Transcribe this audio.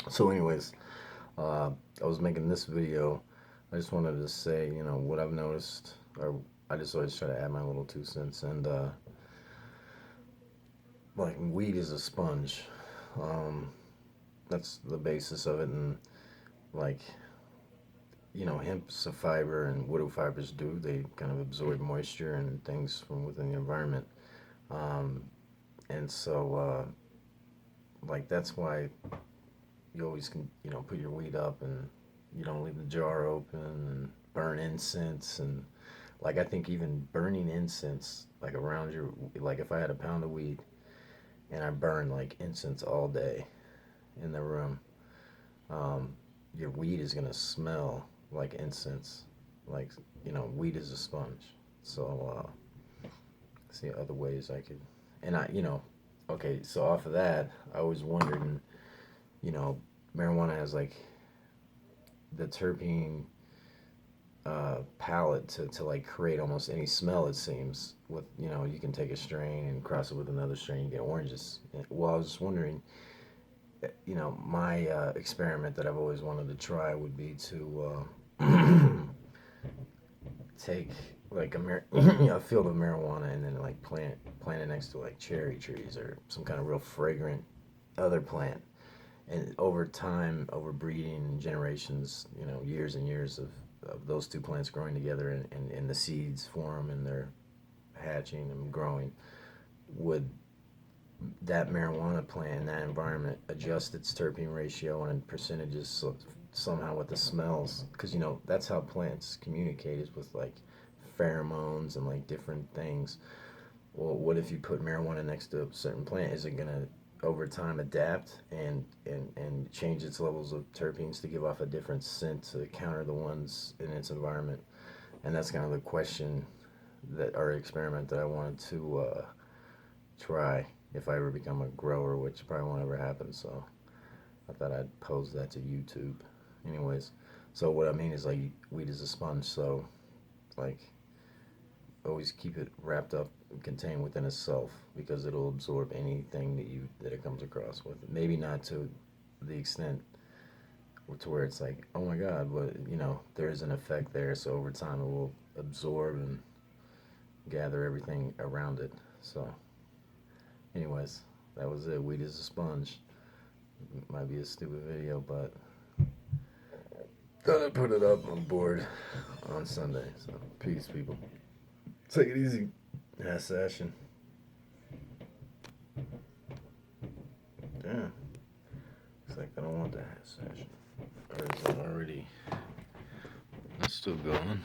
So, anyways, I was making this video. I just wanted to say, what I've noticed, or I just always try to add my little 2 cents. And like, weed is a sponge. Um, that's the basis of it. And like, hemp's a fiber, and what do fibers do? They kind of absorb moisture and things from within the environment. Um, and so, like, that's why you always can, put your weed up and you don't leave the jar open and burn incense. And like, I think even burning incense, like around your, like if I had a pound of weed and I burned like incense all day in the room, um, your weed is going to smell like incense. Like, weed is a sponge. So, see other ways I could, and okay, so off of that, I was wondering, you know, marijuana has like the terpene palette to like create almost any smell, it seems. With, you can take a strain and cross it with another strain, you get oranges. Well, I was just wondering, my experiment that I've always wanted to try would be to take like a field of marijuana and then like plant it next to like cherry trees or some kind of real fragrant other plant. And over time, over breeding generations, years and years of those two plants growing together, and the seeds form and they're hatching and growing, would that marijuana plant in that environment adjust its terpene ratio and percentages somehow with the smells? Because that's how plants communicate, is with like pheromones and like different things. Well, what if you put marijuana next to a certain plant? Is it gonna over time adapt and change its levels of terpenes to give off a different scent to counter the ones in its environment? And that's kind of the question, that or experiment that I wanted to try if I ever become a grower, which probably won't ever happen. So I thought I'd pose that to YouTube. Anyways, so what I mean is, like, weed is a sponge, so like always keep it wrapped up and contained within itself, because it'll absorb anything that it comes across with. Maybe not to the extent to where it's like, oh my god, but there is an effect there. So over time it will absorb and gather everything around it. So anyways, that was it. Weed is a sponge. Might be a stupid video, but thought I'd put it up. I'm bored on Sunday. So peace, people. Take it easy. Half session. Damn. Looks like I don't want the half session. Or is it already? It's still going.